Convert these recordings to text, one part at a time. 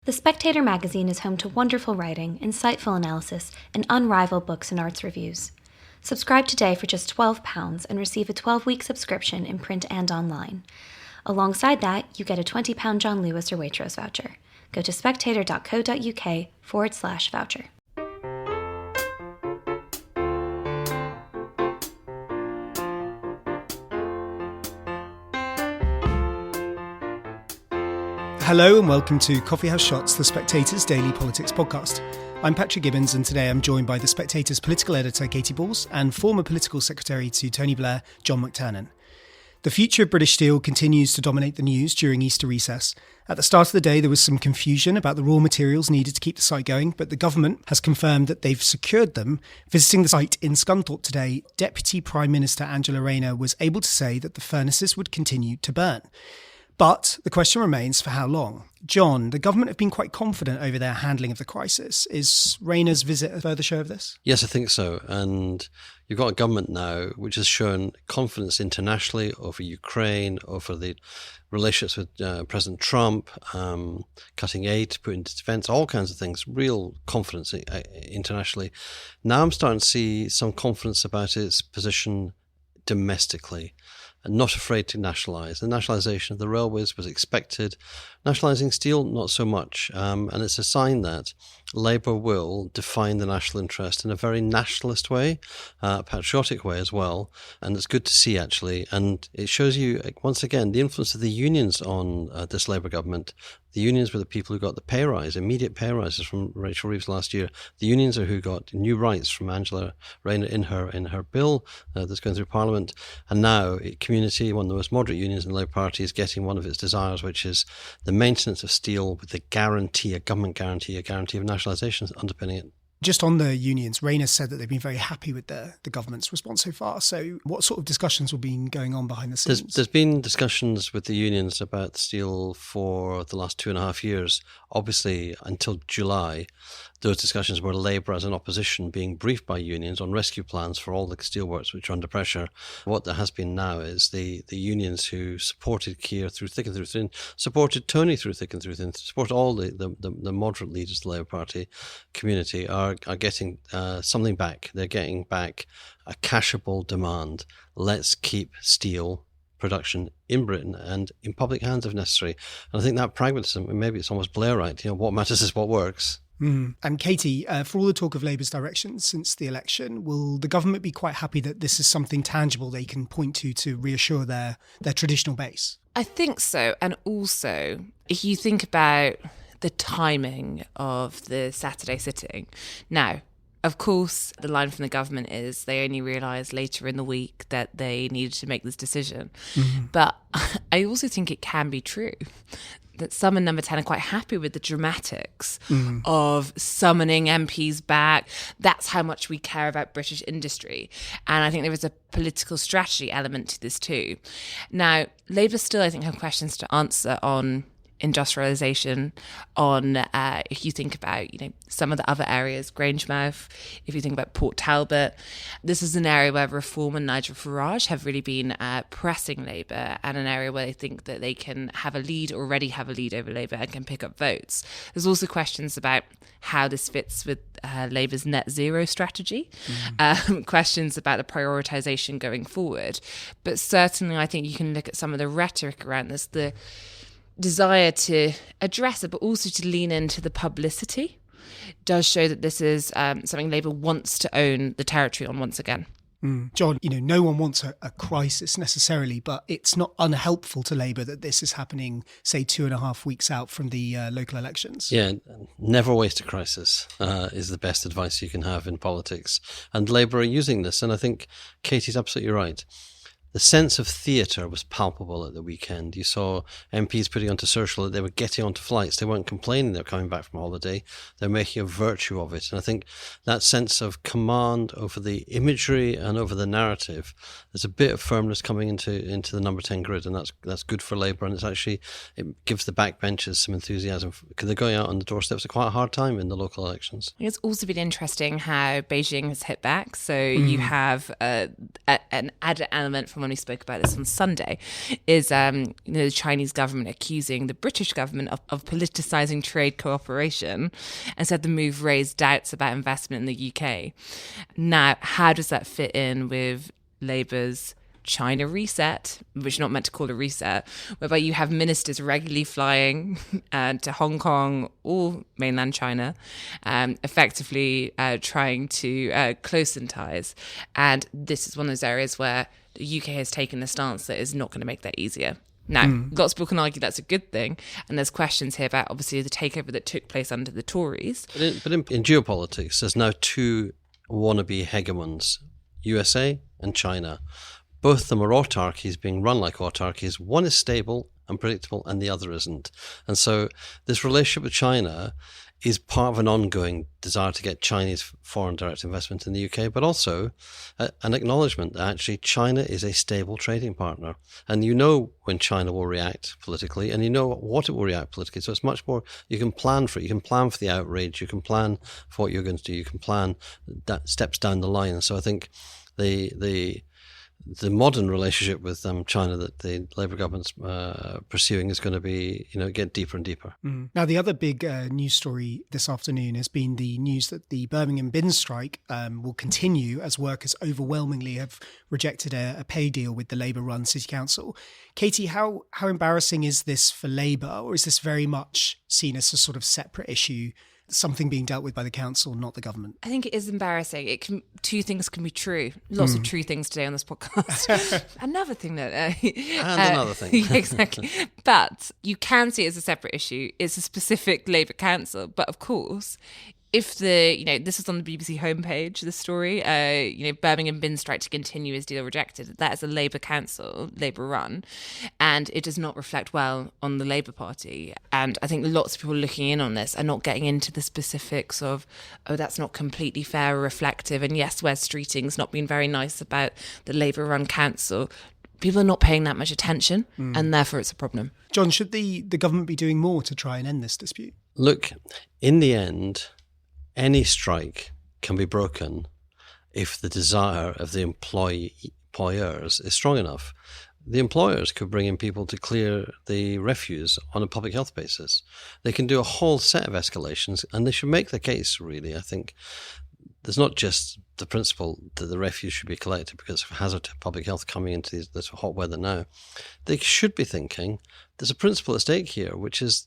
The Spectator magazine is home to wonderful writing, insightful analysis, and unrivaled books and arts reviews. Subscribe today for just £12 and receive a 12-week subscription in print and online. Alongside that, you get a £20 John Lewis or Waitrose voucher. Go to spectator.co.uk/voucher. Hello and welcome to Coffee House Shots, the Spectator's daily politics podcast. I'm Patrick Gibbons and today I'm joined by the Spectator's political editor Katy Balls and former political secretary to Tony Blair John McTernan. The future of British steel continues to dominate the news during Easter recess. At the start of the day there was some confusion about the raw materials needed to keep the site going, but the government has confirmed that they've secured them. Visiting the site in Scunthorpe today, Deputy Prime Minister Rayner was able to say that the furnaces would continue to burn. But the question remains, for how long? John, the government have been quite confident over their handling of the crisis. Is Rayner's visit a further show of this? Yes, I think so. And you've got a government now which has shown confidence internationally over Ukraine, over the relationships with President Trump, cutting aid to put into defence, all kinds of things, real confidence internationally. Now I'm starting to see some confidence about its position domestically. And not afraid to nationalise. The nationalisation of the railways was expected. Nationalising steel, not so much. And it's a sign that Labour will define the national interest in a very nationalist way, patriotic way as well. And it's good to see, actually. And it shows you, once again, the influence of the unions on this Labour government. The unions were the people who got the pay rise, immediate pay rises from Rachel Reeves last year. The unions are who got new rights from Rayner in her bill that's going through Parliament. And now Community, one of the most moderate unions in the Labour Party, is getting one of its desires, which is the maintenance of steel with the guarantee, a government guarantee, a guarantee of nationalisation underpinning it. Just on the unions, Rayner said that they've been very happy with the government's response so far. So what sort of discussions have been going on behind the scenes? There's been discussions with the unions about steel for the last 2.5 years. Obviously, until July, those discussions were Labour as an opposition being briefed by unions on rescue plans for all the steelworks which are under pressure. What there has been now is the unions who supported Keir through thick and through thin, supported Tony through thick and through thin, support all the moderate leaders of the Labour Party community are getting something back. They're getting back a cashable demand. Let's keep steel production in Britain and in public hands if necessary. And I think that pragmatism, maybe it's almost Blairite, what matters is what works. And Katy, for all the talk of Labour's direction since the election, will the government be quite happy that this is something tangible they can point to reassure their traditional base? I think so. And also, if you think about the timing of the Saturday sitting, now, of course, the line from the government is they only realised later in the week that they needed to make this decision. But I also think it can be true that some in Number 10 are quite happy with the dramatics of summoning MPs back. That's how much we care about British industry. And I think there is a political strategy element to this too. Now, Labour still, I think, have questions to answer on industrialisation, on if you think about some of the other areas, Grangemouth, if you think about Port Talbot, this is an area where Reform and Nigel Farage have really been pressing Labour, and an area where they think that they can already have a lead over Labour and can pick up votes. There's also questions about how this fits with Labour's net zero strategy, questions about the prioritisation going forward. But certainly I think you can look at some of the rhetoric around this, the desire to address it, but also to lean into the publicity, does show that this is something Labour wants to own the territory on once again. John, no one wants a crisis necessarily, but it's not unhelpful to Labour that this is happening, say, 2.5 weeks out from the local elections. Yeah, never waste a crisis is the best advice you can have in politics. And Labour are using this, and I think Katie's absolutely right. The sense of theatre was palpable at the weekend. You saw MPs putting onto social that they were getting onto flights. They weren't complaining they were coming back from holiday. They're making a virtue of it. And I think that sense of command over the imagery and over the narrative, there's a bit of firmness coming into the Number 10 grid, and that's good for Labour. And it gives the backbenchers some enthusiasm because they're going out on the doorsteps at quite a hard time in the local elections. It's also been interesting how Beijing has hit back. So you have an added element from when we spoke about this on Sunday, is the Chinese government accusing the British government of politicising trade cooperation, and said the move raised doubts about investment in the UK. Now, how does that fit in with Labour's China reset, which is not meant to call a reset, whereby you have ministers regularly flying to Hong Kong or mainland China, effectively trying to closen ties. And this is one of those areas where the UK has taken a stance that is not going to make that easier. Now, lots of people can argue that's a good thing, and there's questions here about, obviously, the takeover that took place under the Tories. But in geopolitics, there's now two wannabe hegemons, USA and China. Both of them are autarkies being run like autarkies. One is stable and predictable and the other isn't. And so this relationship with China is part of an ongoing desire to get Chinese foreign direct investment in the UK, but also an acknowledgement that actually China is a stable trading partner. And you know when China will react politically, and you know what it will react politically. So it's much more, you can plan for it. You can plan for the outrage. You can plan for what you're going to do. You can plan that steps down the line. And so I think the modern relationship with China that the Labour government's pursuing is going to be, get deeper and deeper. Now, the other big news story this afternoon has been the news that the Birmingham bin strike will continue as workers overwhelmingly have rejected a pay deal with the Labour-run City Council. Katy, how embarrassing is this for Labour, or is this very much seen as a sort of separate issue, something being dealt with by the council, not the government? I think it is embarrassing. Two things can be true. Lots of true things today on this podcast. Another thing that... another thing. Yeah, exactly. But you can see it as a separate issue. It's a specific Labour council. But of course, if this is on the BBC homepage, the story, Birmingham bin strike to continue is deal rejected. That is a Labour council, Labour run, and it does not reflect well on the Labour Party. And I think lots of people looking in on this are not getting into the specifics of, that's not completely fair or reflective. And yes, Wes Streeting's not been very nice about the Labour run council. People are not paying that much attention, and therefore it's a problem. John, should the government be doing more to try and end this dispute? Look, in the end, any strike can be broken if the desire of the employers is strong enough. The employers could bring in people to clear the refuse on a public health basis. They can do a whole set of escalations, and they should make the case, really. I think there's not just the principle that the refuse should be collected because of hazard to public health coming into this hot weather now. They should be thinking there's a principle at stake here, which is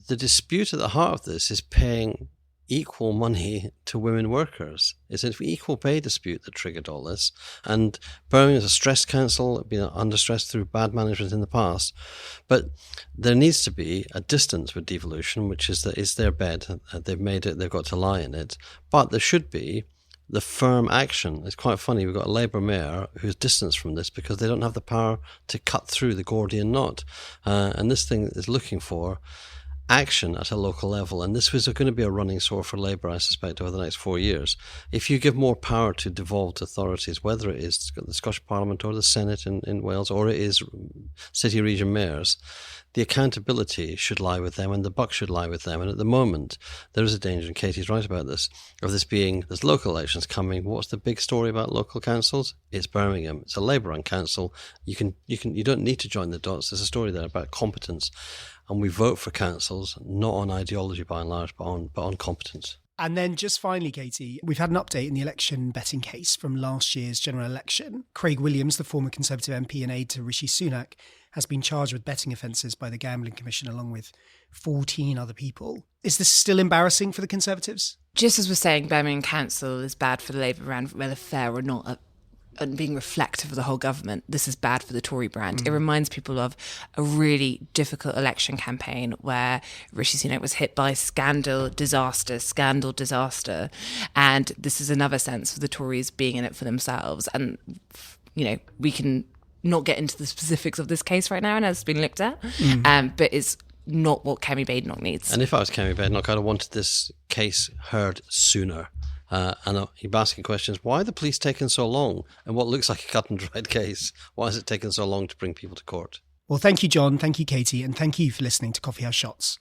the dispute at the heart of this is paying equal money to women workers. It's an equal pay dispute that triggered all this. And Birmingham is a stressed council, been under stress through bad management in the past. But there needs to be a distance with devolution, which is that it's their bed. They've made it, they've got to lie in it. But there should be the firm action. It's quite funny. We've got a Labour mayor who's distanced from this because they don't have the power to cut through the Gordian knot. And this thing is looking for action at a local level, and this was going to be a running sore for Labour, I suspect, over the next 4 years. If you give more power to devolved authorities, whether it is the Scottish Parliament or the Senate in Wales, or it is city region mayors, the accountability should lie with them and the buck should lie with them. And at the moment, there is a danger, and Katie's right about this, of this being, there's local elections coming. What's the big story about local councils? It's Birmingham. It's a Labour-run council. You don't need to join the dots. There's a story there about competence. And we vote for councils, not on ideology by and large, but on competence. And then just finally, Katy, we've had an update in the election betting case from last year's general election. Craig Williams, the former Conservative MP and aide to Rishi Sunak, has been charged with betting offences by the Gambling Commission along with 14 other people. Is this still embarrassing for the Conservatives? Just as we're saying, Birmingham Council is bad for the Labour brand, whether fair or not, and being reflective of the whole government, this is bad for the Tory brand. It reminds people of a really difficult election campaign where Rishi Sunak was hit by scandal, disaster. And this is another sense of the Tories being in it for themselves. And, we can not get into the specifics of this case right now and as it's been looked at, but it's not what Kemi Badenoch needs. And if I was Kemi Badenoch, I'd have wanted this case heard sooner. And you're asking questions, why are the police taking so long? And what looks like a cut and dried case, why is it taking so long to bring people to court? Well, thank you, John. Thank you, Katy. And thank you for listening to Coffee House Shots.